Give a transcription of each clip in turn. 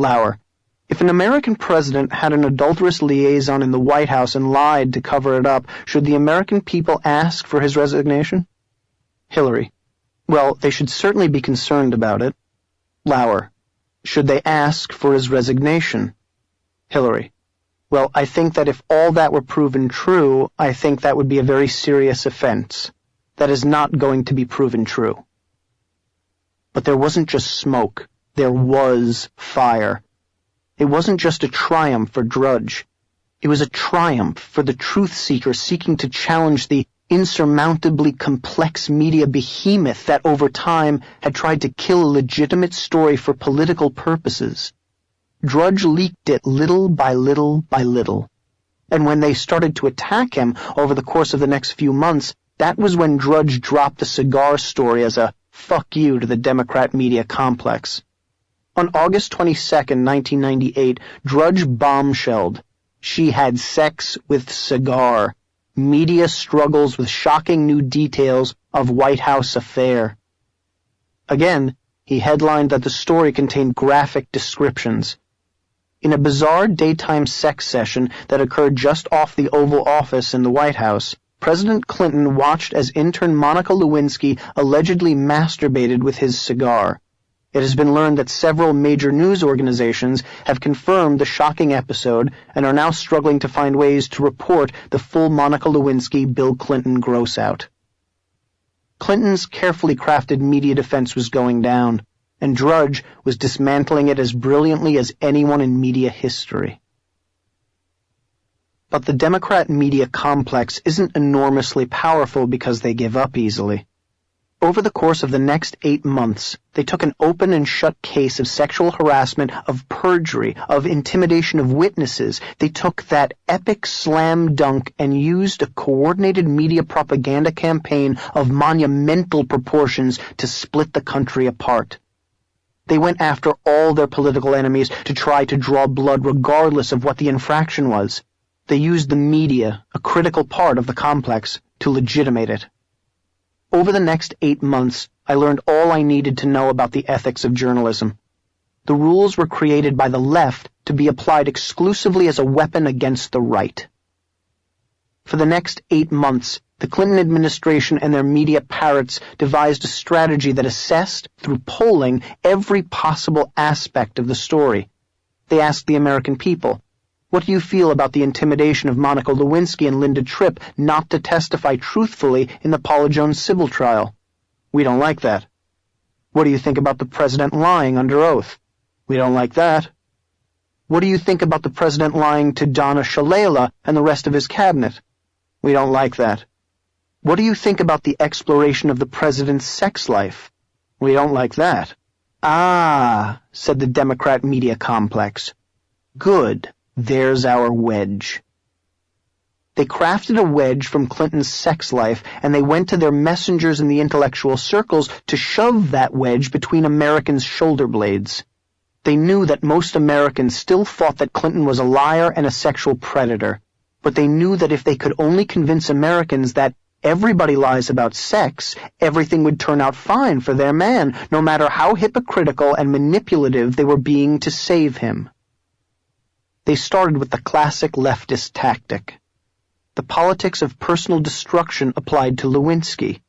Lauer. If an American president had an adulterous liaison in the White House and lied to cover it up, should the American people ask for his resignation? Hillary. Well, they should certainly be concerned about it. Lauer. Should they ask for his resignation? Hillary. Well, I think that if all that were proven true, I think that would be a very serious offense. That is not going to be proven true. But there wasn't just smoke. There was fire. It wasn't just a triumph for Drudge. It was a triumph for the truth-seeker seeking to challenge the insurmountably complex media behemoth that over time had tried to kill a legitimate story for political purposes. Drudge leaked it little by little by little. And when they started to attack him over the course of the next few months, that was when Drudge dropped the cigar story as a fuck you to the Democrat media complex. On August 22, 1998, Drudge bombshelled. She had sex with cigar. Media struggles with shocking new details of White House affair. Again, he headlined that the story contained graphic descriptions. In a bizarre daytime sex session that occurred just off the Oval Office in the White House, President Clinton watched as intern Monica Lewinsky allegedly masturbated with his cigar. It has been learned that several major news organizations have confirmed the shocking episode and are now struggling to find ways to report the full Monica Lewinsky-Bill Clinton gross-out. Clinton's carefully crafted media defense was going down, and Drudge was dismantling it as brilliantly as anyone in media history. But the Democrat media complex isn't enormously powerful because they give up easily. Over the course of the next 8 months, they took an open and shut case of sexual harassment, of perjury, of intimidation of witnesses. They took that epic slam dunk and used a coordinated media propaganda campaign of monumental proportions to split the country apart. They went after all their political enemies to try to draw blood regardless of what the infraction was. They used the media, a critical part of the complex, to legitimate it. Over the next 8 months, I learned all I needed to know about the ethics of journalism. The rules were created by the left to be applied exclusively as a weapon against the right. For the next 8 months, the Clinton administration and their media parrots devised a strategy that assessed, through polling, every possible aspect of the story. They asked the American people, what do you feel about the intimidation of Monica Lewinsky and Linda Tripp not to testify truthfully in the Paula Jones civil trial? We don't like that. What do you think about the president lying under oath? We don't like that. What do you think about the president lying to Donna Shalala and the rest of his cabinet? We don't like that. What do you think about the exploration of the president's sex life? We don't like that. Ah, said the Democrat media complex. Good. There's our wedge. They crafted a wedge from Clinton's sex life, and they went to their messengers in the intellectual circles to shove that wedge between Americans' shoulder blades. They knew that most Americans still thought that Clinton was a liar and a sexual predator, but they knew that if they could only convince Americans that everybody lies about sex, everything would turn out fine for their man, no matter how hypocritical and manipulative they were being to save him. They started with the classic leftist tactic. The politics of personal destruction applied to Lewinsky.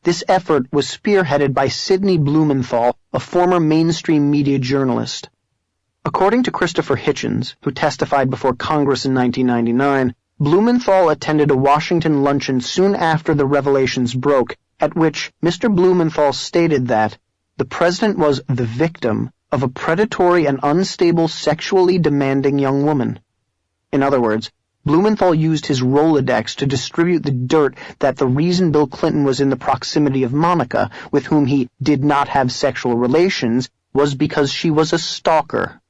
This effort was spearheaded by Sidney Blumenthal, a former mainstream media journalist. According to Christopher Hitchens, who testified before Congress in 1999, Blumenthal attended a Washington luncheon soon after the revelations broke, at which Mr. Blumenthal stated that the president was the victim of a predatory and unstable sexually demanding young woman. In other words, Blumenthal used his Rolodex to distribute the dirt that the reason Bill Clinton was in the proximity of Monica, with whom he did not have sexual relations, was because she was a stalker.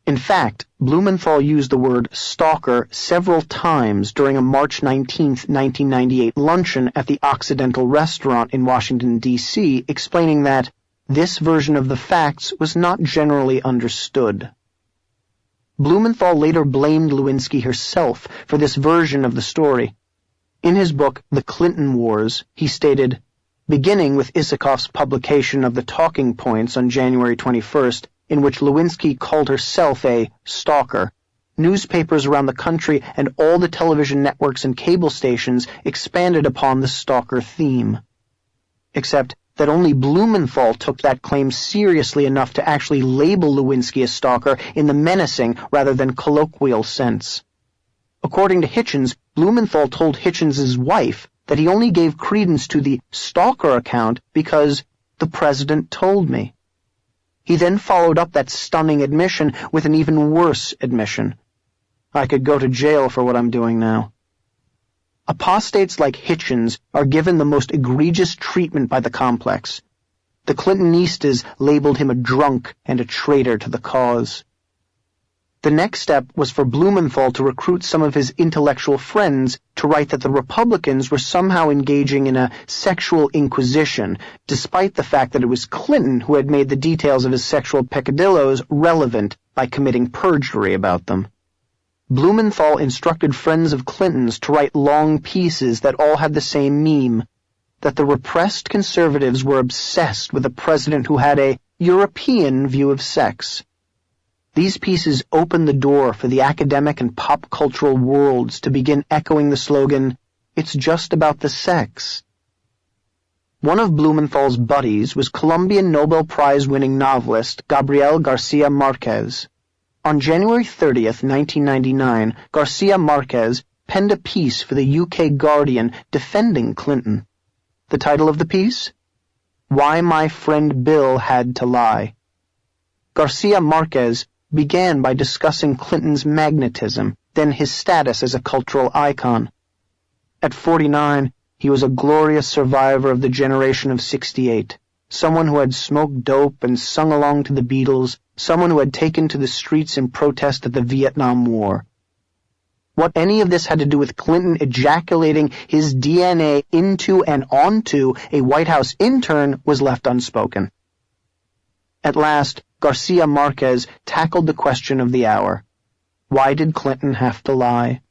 In fact, Blumenthal used the word stalker several times during a March 19, 1998 luncheon at the Occidental Restaurant in Washington, D.C., explaining that this version of the facts was not generally understood. Blumenthal later blamed Lewinsky herself for this version of the story. In his book, The Clinton Wars, he stated, beginning with Isikoff's publication of the talking points on January 21st, in which Lewinsky called herself a stalker, newspapers around the country and all the television networks and cable stations expanded upon the stalker theme. Except that only Blumenthal took that claim seriously enough to actually label Lewinsky a stalker in the menacing rather than colloquial sense. According to Hitchens, Blumenthal told Hitchens' wife that he only gave credence to the stalker account because the president told me. He then followed up that stunning admission with an even worse admission. I could go to jail for what I'm doing now. Apostates like Hitchens are given the most egregious treatment by the complex. The Clintonistas labeled him a drunk and a traitor to the cause. The next step was for Blumenthal to recruit some of his intellectual friends to write that the Republicans were somehow engaging in a sexual inquisition, despite the fact that it was Clinton who had made the details of his sexual peccadillos relevant by committing perjury about them. Blumenthal instructed friends of Clinton's to write long pieces that all had the same meme, that the repressed conservatives were obsessed with a president who had a European view of sex. These pieces opened the door for the academic and pop cultural worlds to begin echoing the slogan, "It's just about the sex." One of Blumenthal's buddies was Colombian Nobel Prize-winning novelist Gabriel Garcia Marquez. On January 30th, 1999, Garcia Marquez penned a piece for the UK Guardian defending Clinton. The title of the piece? Why My Friend Bill Had to Lie. Garcia Marquez began by discussing Clinton's magnetism, then his status as a cultural icon. At 49, he was a glorious survivor of the generation of 68, someone who had smoked dope and sung along to the Beatles, someone who had taken to the streets in protest at the Vietnam War. What any of this had to do with Clinton ejaculating his DNA into and onto a White House intern was left unspoken. At last, Garcia Marquez tackled the question of the hour. Why did Clinton have to lie?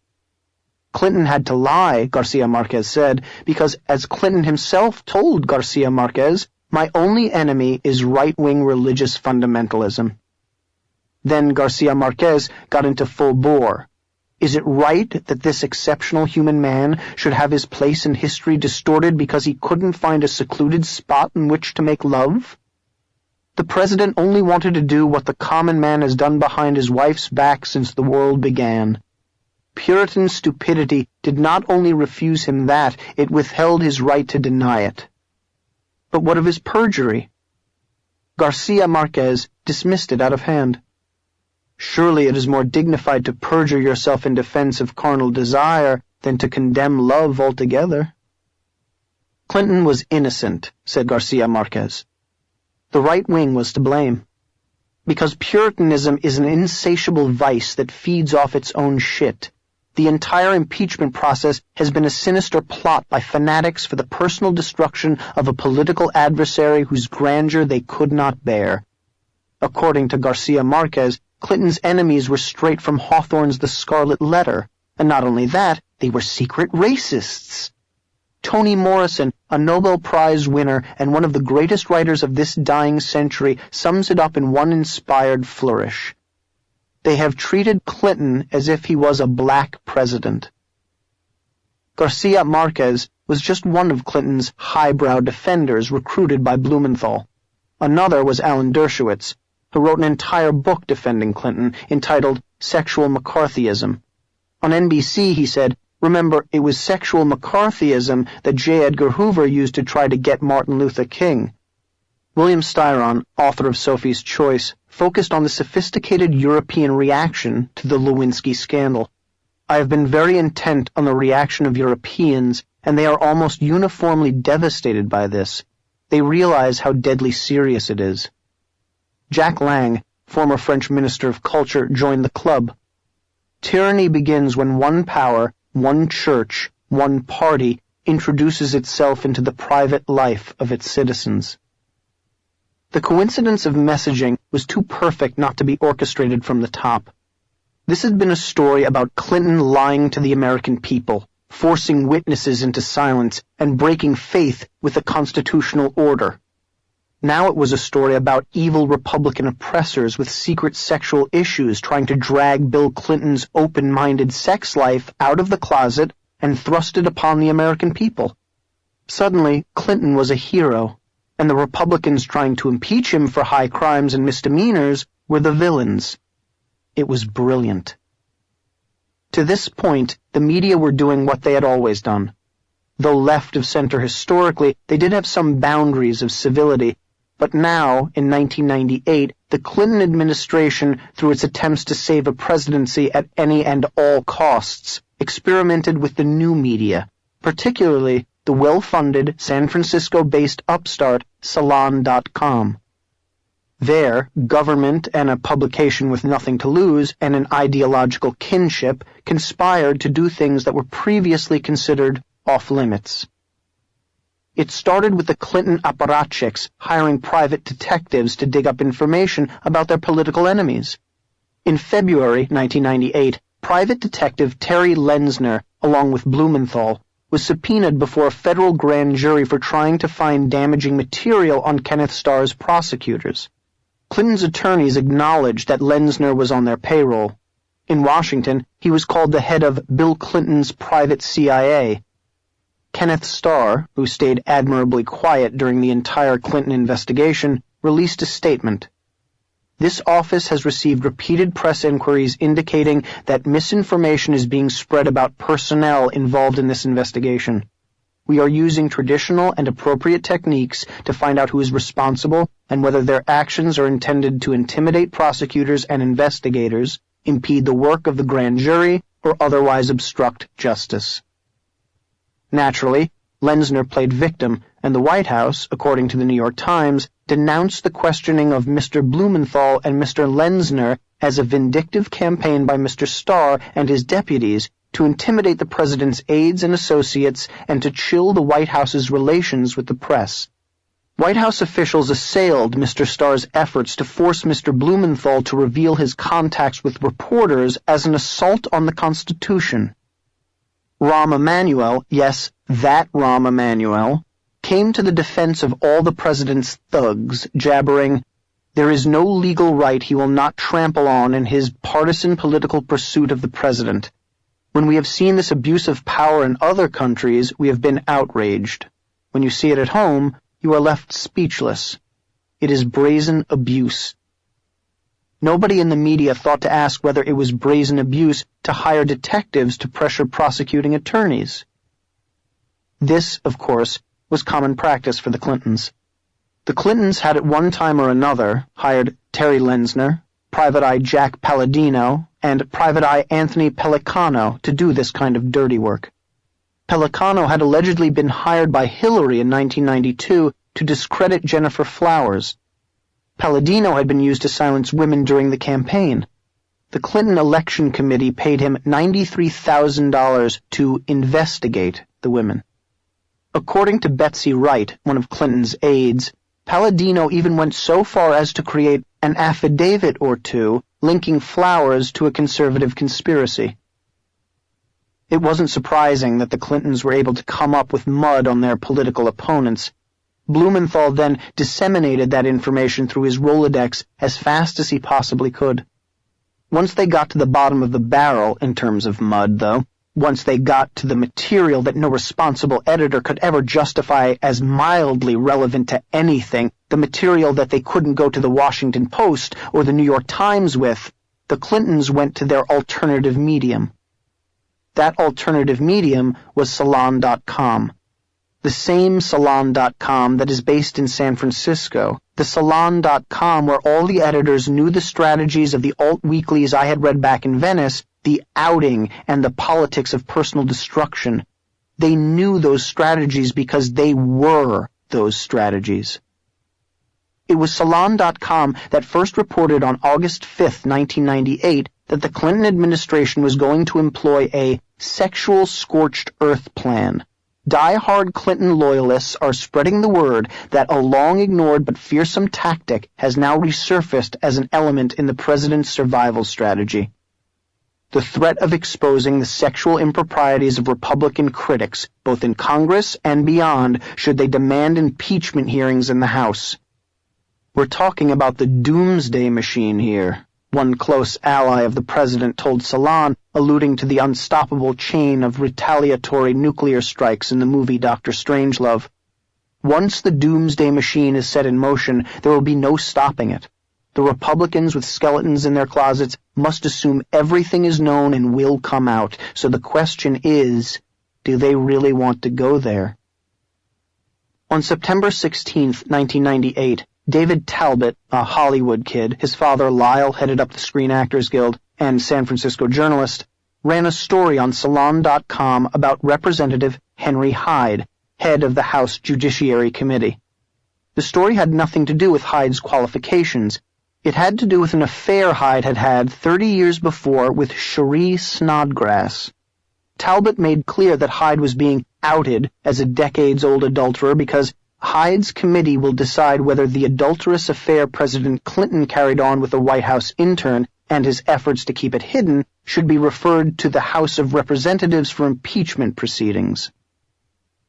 Clinton had to lie, Garcia Marquez said, because as Clinton himself told Garcia Marquez, my only enemy is right-wing religious fundamentalism. Then Garcia Marquez got into full bore. Is it right that this exceptional human man should have his place in history distorted because he couldn't find a secluded spot in which to make love? The president only wanted to do what the common man has done behind his wife's back since the world began. Puritan stupidity did not only refuse him that, it withheld his right to deny it. But what of his perjury? Garcia Marquez dismissed it out of hand. Surely it is more dignified to perjure yourself in defense of carnal desire than to condemn love altogether. Clinton was innocent, said Garcia Marquez. The right wing was to blame. Because Puritanism is an insatiable vice that feeds off its own shit. The entire impeachment process has been a sinister plot by fanatics for the personal destruction of a political adversary whose grandeur they could not bear. According to Garcia Marquez, Clinton's enemies were straight from Hawthorne's The Scarlet Letter, and not only that, they were secret racists. Toni Morrison, a Nobel Prize winner and one of the greatest writers of this dying century, sums it up in one inspired flourish. They have treated Clinton as if he was a black president. Garcia Marquez was just one of Clinton's highbrow defenders recruited by Blumenthal. Another was Alan Dershowitz, who wrote an entire book defending Clinton entitled Sexual McCarthyism. On NBC, he said, remember, it was sexual McCarthyism that J. Edgar Hoover used to try to get Martin Luther King. William Styron, author of Sophie's Choice, focused on the sophisticated European reaction to the Lewinsky scandal. I have been very intent on the reaction of Europeans, and they are almost uniformly devastated by this. They realize how deadly serious it is. Jack Lang, former French Minister of Culture, joined the club. Tyranny begins when one power, one church, one party, introduces itself into the private life of its citizens. The coincidence of messaging was too perfect not to be orchestrated from the top. This had been a story about Clinton lying to the American people, forcing witnesses into silence, and breaking faith with the constitutional order. Now it was a story about evil Republican oppressors with secret sexual issues trying to drag Bill Clinton's open-minded sex life out of the closet and thrust it upon the American people. Suddenly, Clinton was a hero, and the Republicans trying to impeach him for high crimes and misdemeanors were the villains. It was brilliant. To this point, the media were doing what they had always done. Though left of center historically, they did have some boundaries of civility, but now, in 1998, the Clinton administration, through its attempts to save a presidency at any and all costs, experimented with the new media, particularly the well-funded San Francisco-based upstart Salon.com. There, government and a publication with nothing to lose and an ideological kinship conspired to do things that were previously considered off-limits. It started with the Clinton apparatchiks hiring private detectives to dig up information about their political enemies. In February 1998, private detective Terry Lenzner, along with Blumenthal, was subpoenaed before a federal grand jury for trying to find damaging material on Kenneth Starr's prosecutors. Clinton's attorneys acknowledged that Lenzner was on their payroll. In Washington, he was called the head of Bill Clinton's private CIA. Kenneth Starr, who stayed admirably quiet during the entire Clinton investigation, released a statement. This office has received repeated press inquiries indicating that misinformation is being spread about personnel involved in this investigation. We are using traditional and appropriate techniques to find out who is responsible and whether their actions are intended to intimidate prosecutors and investigators, impede the work of the grand jury, or otherwise obstruct justice. Naturally, Lenzner played victim, and the White House, according to the New York Times, denounced the questioning of Mr. Blumenthal and Mr. Lenzner as a vindictive campaign by Mr. Starr and his deputies to intimidate the president's aides and associates and to chill the White House's relations with the press. White House officials assailed Mr. Starr's efforts to force Mr. Blumenthal to reveal his contacts with reporters as an assault on the Constitution. Rahm Emanuel, yes, that Rahm Emanuel, came to the defense of all the president's thugs, jabbering, "There is no legal right he will not trample on in his partisan political pursuit of the president. When we have seen this abuse of power in other countries, we have been outraged. When you see it at home, you are left speechless. It is brazen abuse." Nobody in the media thought to ask whether it was brazen abuse to hire detectives to pressure prosecuting attorneys. This, of course, was common practice for the Clintons. The Clintons had at one time or another hired Terry Lenzner, Private Eye Jack Palladino, and Private Eye Anthony Pellicano to do this kind of dirty work. Pellicano had allegedly been hired by Hillary in 1992 to discredit Jennifer Flowers. Palladino had been used to silence women during the campaign. The Clinton Election Committee paid him $93,000 to investigate the women. According to Betsy Wright, one of Clinton's aides, Palladino even went so far as to create an affidavit or two linking Flowers to a conservative conspiracy. It wasn't surprising that the Clintons were able to come up with mud on their political opponents. Blumenthal then disseminated that information through his Rolodex as fast as he possibly could. Once they got to the bottom of the barrel in terms of mud, though, once they got to the material that no responsible editor could ever justify as mildly relevant to anything, the material that they couldn't go to the Washington Post or the New York Times with, the Clintons went to their alternative medium. That alternative medium was Salon.com. The same Salon.com that is based in San Francisco, the Salon.com where all the editors knew the strategies of the alt-weeklies I had read back in Venice, the outing and the politics of personal destruction. They knew those strategies because they were those strategies. It was Salon.com that first reported on August 5, 1998, that the Clinton administration was going to employ a sexual scorched earth plan. Die-hard Clinton loyalists are spreading the word that a long-ignored but fearsome tactic has now resurfaced as an element in the president's survival strategy. The threat of exposing the sexual improprieties of Republican critics, both in Congress and beyond, should they demand impeachment hearings in the House. "We're talking about the doomsday machine here," one close ally of the president told Salon, alluding to the unstoppable chain of retaliatory nuclear strikes in the movie Dr. Strangelove. "Once the doomsday machine is set in motion, there will be no stopping it. The Republicans with skeletons in their closets must assume everything is known and will come out. So the question is, do they really want to go there?" On September 16, 1998, David Talbot, a Hollywood kid, his father Lyle headed up the Screen Actors Guild, and San Francisco journalist, ran a story on Salon.com about Representative Henry Hyde, head of the House Judiciary Committee. The story had nothing to do with Hyde's qualifications. It had to do with an affair Hyde had had 30 years before with Cherie Snodgrass. Talbot made clear that Hyde was being outed as a decades-old adulterer because Hyde's committee will decide whether the adulterous affair President Clinton carried on with a White House intern and his efforts to keep it hidden should be referred to the House of Representatives for impeachment proceedings.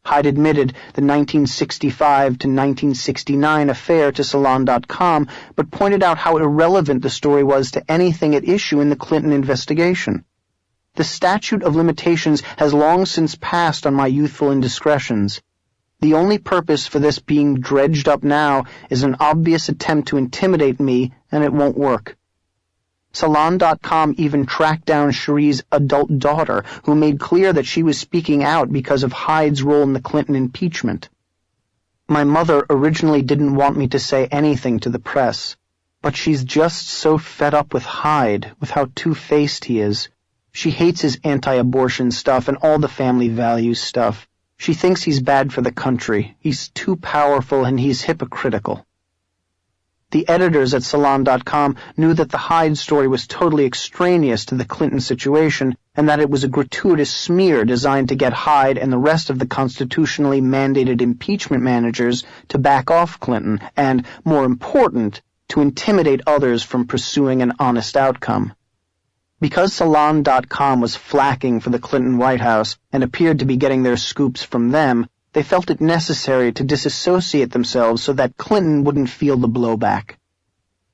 Hyde admitted the 1965 to 1969 affair to Salon.com, but pointed out how irrelevant the story was to anything at issue in the Clinton investigation. "The statute of limitations has long since passed on my youthful indiscretions. The only purpose for this being dredged up now is an obvious attempt to intimidate me, and it won't work." Salon.com even tracked down Cherie's adult daughter, who made clear that she was speaking out because of Hyde's role in the Clinton impeachment. "My mother originally didn't want me to say anything to the press, but she's just so fed up with Hyde, with how two-faced he is. She hates his anti-abortion stuff and all the family values stuff. She thinks he's bad for the country. He's too powerful and he's hypocritical." The editors at Salon.com knew that the Hyde story was totally extraneous to the Clinton situation and that it was a gratuitous smear designed to get Hyde and the rest of the constitutionally mandated impeachment managers to back off Clinton and, more important, to intimidate others from pursuing an honest outcome. Because Salon.com was flacking for the Clinton White House and appeared to be getting their scoops from them, they felt it necessary to disassociate themselves so that Clinton wouldn't feel the blowback.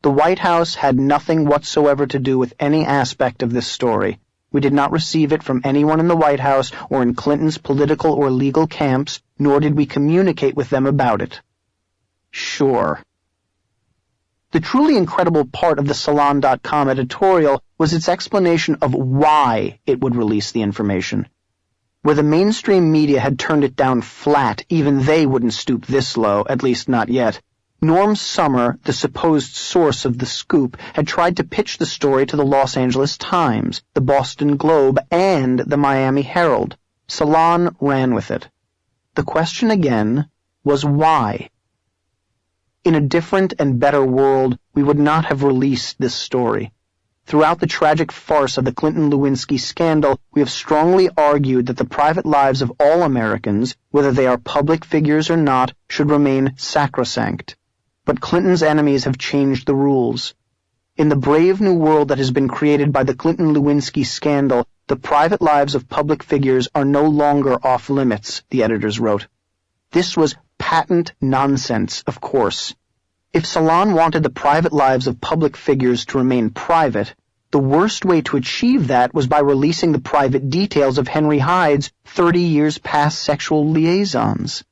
The White House had nothing whatsoever to do with any aspect of this story. We did not receive it from anyone in the White House or in Clinton's political or legal camps, nor did we communicate with them about it. Sure. The truly incredible part of the Salon.com editorial was its explanation of why it would release the information. Where the mainstream media had turned it down flat, even they wouldn't stoop this low, at least not yet. Norm Summer, the supposed source of the scoop, had tried to pitch the story to the Los Angeles Times, the Boston Globe, and the Miami Herald. Salon ran with it. The question again was why? In a different and better world, we would not have released this story. Throughout the tragic farce of the Clinton-Lewinsky scandal, we have strongly argued that the private lives of all Americans, whether they are public figures or not, should remain sacrosanct. But Clinton's enemies have changed the rules. In the brave new world that has been created by the Clinton-Lewinsky scandal, the private lives of public figures are no longer off limits, the editors wrote. This was patent nonsense, of course. If Salon wanted the private lives of public figures to remain private, the worst way to achieve that was by releasing the private details of Henry Hyde's 30 years past sexual liaisons.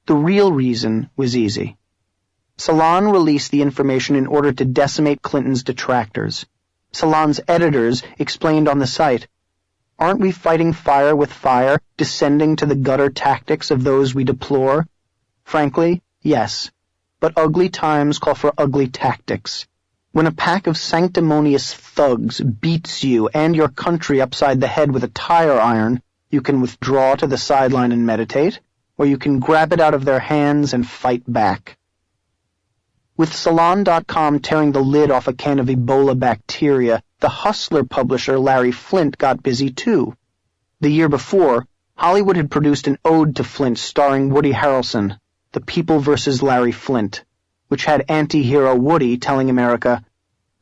The real reason was easy. Salon released the information in order to decimate Clinton's detractors. Salon's editors explained on the site, "Aren't we fighting fire with fire, descending to the gutter tactics of those we deplore? Frankly, yes. But ugly times call for ugly tactics. When a pack of sanctimonious thugs beats you and your country upside the head with a tire iron, you can withdraw to the sideline and meditate, or you can grab it out of their hands and fight back." With Salon.com tearing the lid off a can of Ebola bacteria, the Hustler publisher Larry Flynt got busy too. The year before, Hollywood had produced an ode to Flynt starring Woody Harrelson, The People vs. Larry Flynt, which had anti-hero Woody telling America,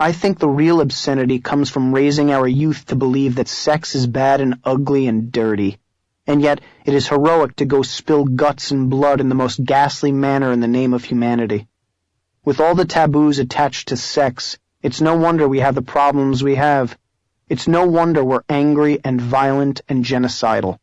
"I think the real obscenity comes from raising our youth to believe that sex is bad and ugly and dirty, and yet it is heroic to go spill guts and blood in the most ghastly manner in the name of humanity." With all the taboos attached to sex, it's no wonder we have the problems we have. It's no wonder we're angry and violent and genocidal.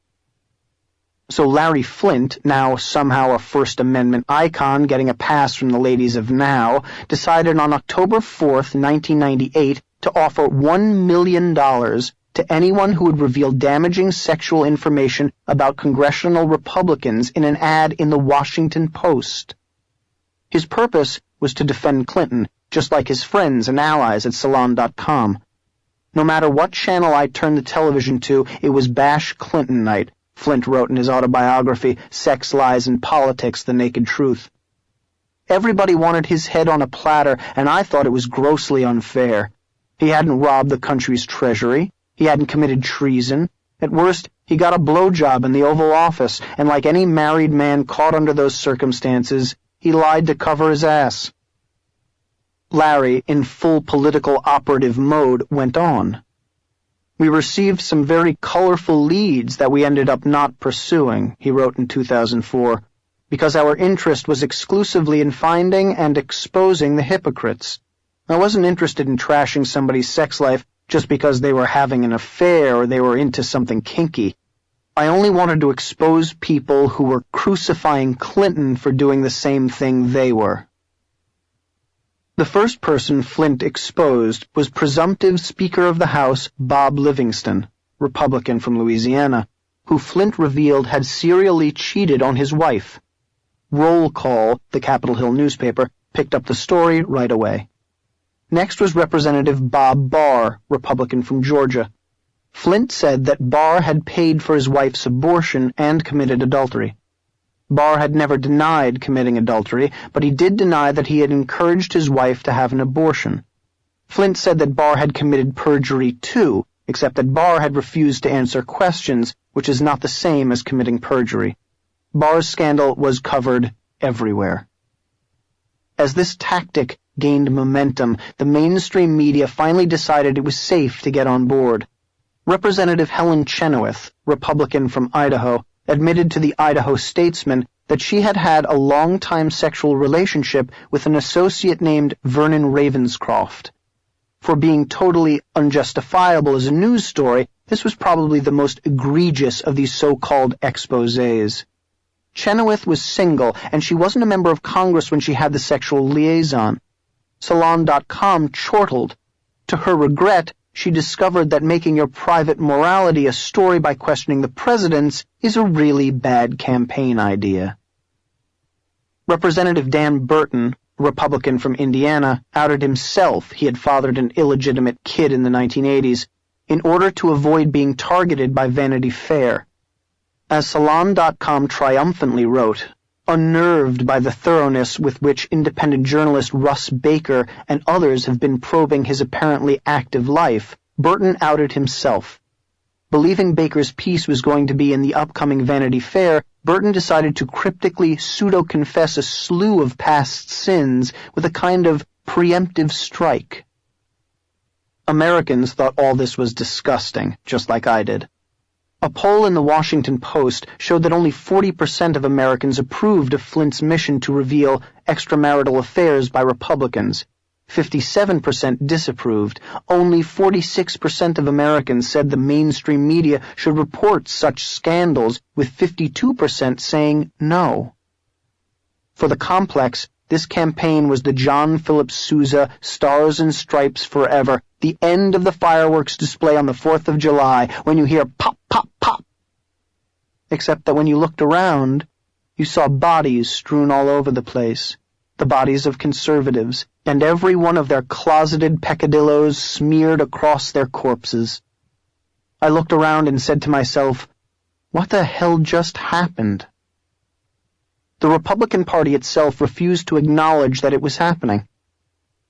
So Larry Flynt, now somehow a First Amendment icon getting a pass from the ladies of now, decided on October 4th, 1998, to offer $1 million to anyone who would reveal damaging sexual information about congressional Republicans in an ad in the Washington Post. His purpose was to defend Clinton, just like his friends and allies at Salon.com. No matter what channel I turned the television to, it was Bash Clinton night, Flynt wrote in his autobiography, Sex, Lies, and Politics, The Naked Truth. Everybody wanted his head on a platter, and I thought it was grossly unfair. He hadn't robbed the country's treasury. He hadn't committed treason. At worst, he got a blowjob in the Oval Office, and like any married man caught under those circumstances, he lied to cover his ass. Larry, in full political operative mode, went on. We received some very colorful leads that we ended up not pursuing, he wrote in 2004, because our interest was exclusively in finding and exposing the hypocrites. I wasn't interested in trashing somebody's sex life just because they were having an affair or they were into something kinky. I only wanted to expose people who were crucifying Clinton for doing the same thing they were. The first person Flynt exposed was presumptive Speaker of the House Bob Livingston, Republican from Louisiana, who Flynt revealed had serially cheated on his wife. Roll Call, the Capitol Hill newspaper, picked up the story right away. Next was Representative Bob Barr, Republican from Georgia. Flynt said that Barr had paid for his wife's abortion and committed adultery. Barr had never denied committing adultery, but he did deny that he had encouraged his wife to have an abortion. Flynt said that Barr had committed perjury too, except that Barr had refused to answer questions, which is not the same as committing perjury. Barr's scandal was covered everywhere. As this tactic gained momentum, the mainstream media finally decided it was safe to get on board. Representative Helen Chenoweth, Republican from Idaho, admitted to the Idaho Statesman that she had had a long-time sexual relationship with an associate named Vernon Ravenscroft. For being totally unjustifiable as a news story, this was probably the most egregious of these so-called exposés. Chenoweth was single, and she wasn't a member of Congress when she had the sexual liaison. Salon.com chortled. To her regret, she discovered that making your private morality a story by questioning the president's is a really bad campaign idea. Representative Dan Burton, a Republican from Indiana, outed himself he had fathered an illegitimate kid in the 1980s in order to avoid being targeted by Vanity Fair. As Salon.com triumphantly wrote, unnerved by the thoroughness with which independent journalist Russ Baker and others have been probing his apparently active life, Burton outed himself. Believing Baker's piece was going to be in the upcoming Vanity Fair, Burton decided to cryptically pseudo-confess a slew of past sins with a kind of preemptive strike. Americans thought all this was disgusting, just like I did. A poll in the Washington Post showed that only 40% of Americans approved of Flynt's mission to reveal extramarital affairs by Republicans. 57% disapproved. Only 46% of Americans said the mainstream media should report such scandals, with 52% saying no. For the complex, this campaign was the John Philip Sousa Stars and Stripes Forever, the end of the fireworks display on the 4th of July, when you hear pop, pop, pop. Except that when you looked around, you saw bodies strewn all over the place, the bodies of conservatives, and every one of their closeted peccadillos smeared across their corpses. I looked around and said to myself, what the hell just happened? The Republican Party itself refused to acknowledge that it was happening.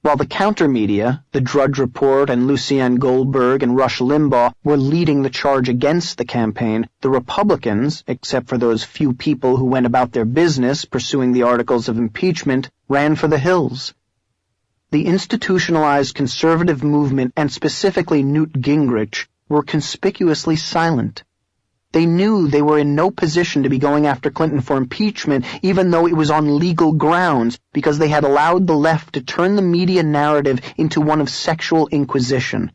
While the counter-media, the Drudge Report and Lucien Goldberg and Rush Limbaugh, were leading the charge against the campaign, the Republicans, except for those few people who went about their business pursuing the articles of impeachment, ran for the hills. The institutionalized conservative movement, and specifically Newt Gingrich, were conspicuously silent. They knew they were in no position to be going after Clinton for impeachment, even though it was on legal grounds, because they had allowed the left to turn the media narrative into one of sexual inquisition.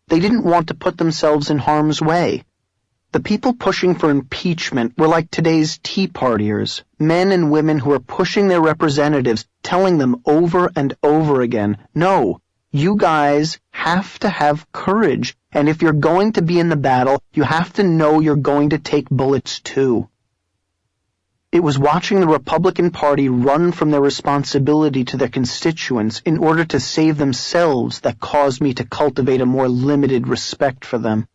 They didn't want to put themselves in harm's way. The people pushing for impeachment were like today's Tea Partiers, men and women who are pushing their representatives, telling them over and over again, no, you guys have to have courage, and if you're going to be in the battle, you have to know you're going to take bullets too. It was watching the Republican Party run from their responsibility to their constituents in order to save themselves that caused me to cultivate a more limited respect for them.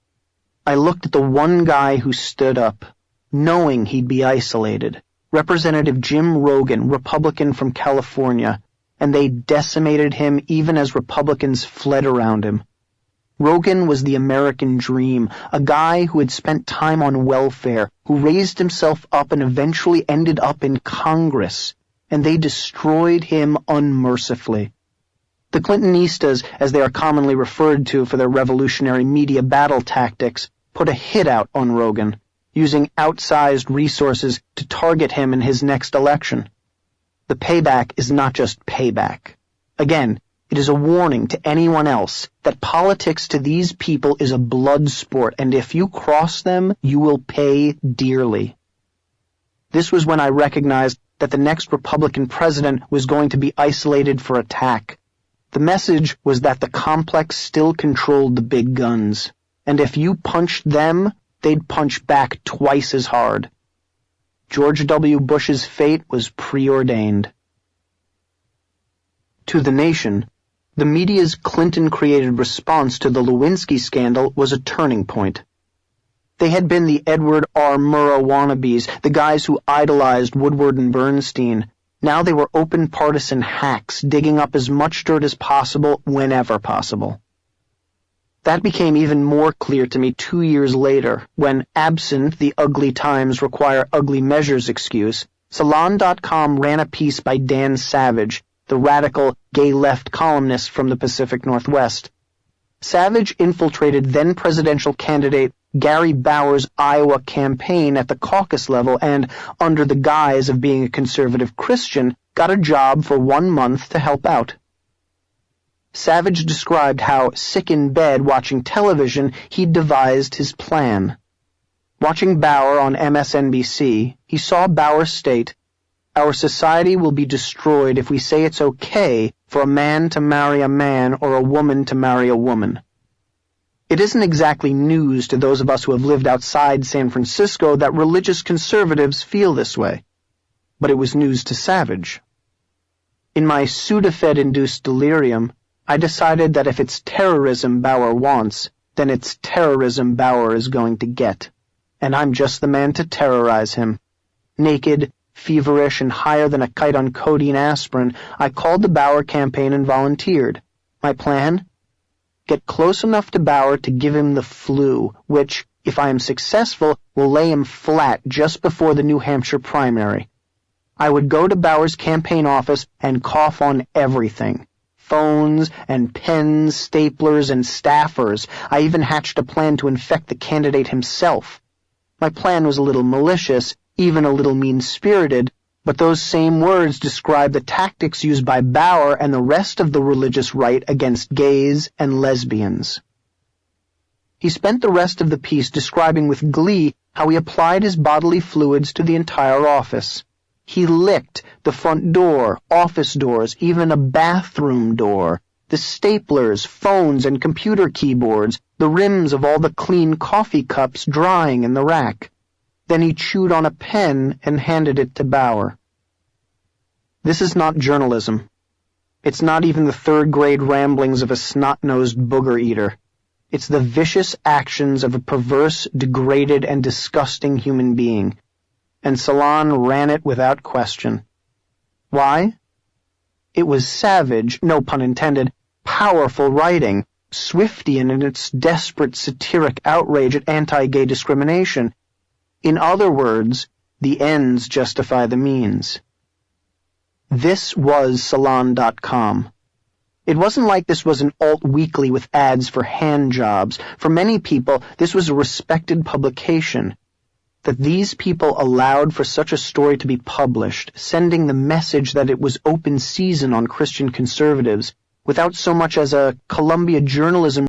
I looked at the one guy who stood up, knowing he'd be isolated, Representative Jim Rogan, Republican from California, and they decimated him even as Republicans fled around him. Rogan was the American dream, a guy who had spent time on welfare, who raised himself up and eventually ended up in Congress, and they destroyed him unmercifully. The Clintonistas, as they are commonly referred to for their revolutionary media battle tactics, put a hit out on Rogan, using outsized resources to target him in his next election. The payback is not just payback. Again, it is a warning to anyone else that politics to these people is a blood sport, and if you cross them, you will pay dearly. This was when I recognized that the next Republican president was going to be isolated for attack. The message was that the complex still controlled the big guns, and if you punched them, they'd punch back twice as hard. George W. Bush's fate was preordained. To the nation, the media's Clinton-created response to the Lewinsky scandal was a turning point. They had been the Edward R. Murrow wannabes, the guys who idolized Woodward and Bernstein. Now they were open partisan hacks, digging up as much dirt as possible whenever possible. That became even more clear to me 2 years later, when, absent the ugly times require ugly measures excuse, Salon.com ran a piece by Dan Savage, the radical gay left columnist from the Pacific Northwest. Savage infiltrated then-presidential candidate Gary Bauer's Iowa campaign at the caucus level and, under the guise of being a conservative Christian, got a job for 1 month to help out. Savage described how, sick in bed watching television, he'd devised his plan. Watching Bauer on MSNBC, he saw Bauer state, "Our society will be destroyed if we say it's okay for a man to marry a man or a woman to marry a woman." It isn't exactly news to those of us who have lived outside San Francisco that religious conservatives feel this way, but it was news to Savage. In my Sudafed-induced delirium, I decided that if it's terrorism Bauer wants, then it's terrorism Bauer is going to get, and I'm just the man to terrorize him. Naked, feverish, and higher than a kite on codeine aspirin, I called the Bauer campaign and volunteered. My plan? Get close enough to Bauer to give him the flu, which, if I am successful, will lay him flat just before the New Hampshire primary. I would go to Bauer's campaign office and cough on everything. Phones and pens, staplers, and staffers. I even hatched a plan to infect the candidate himself. My plan was a little malicious, even a little mean-spirited, but those same words describe the tactics used by Bauer and the rest of the religious right against gays and lesbians. He spent the rest of the piece describing with glee how he applied his bodily fluids to the entire office. He licked the front door, office doors, even a bathroom door, the staplers, phones, and computer keyboards, the rims of all the clean coffee cups drying in the rack. Then he chewed on a pen and handed it to Bauer. This is not journalism. It's not even the third-grade ramblings of a snot-nosed booger eater. It's the vicious actions of a perverse, degraded, and disgusting human being. And Salon ran it without question. Why? It was savage, no pun intended, powerful writing, Swiftian in its desperate satiric outrage at anti-gay discrimination. In other words, the ends justify the means. This was Salon.com. It wasn't like this was an alt weekly with ads for hand jobs. For many people, this was a respected publication. that these people allowed for such a story to be published, sending the message that it was open season on Christian conservatives, without so much as a Columbia journalism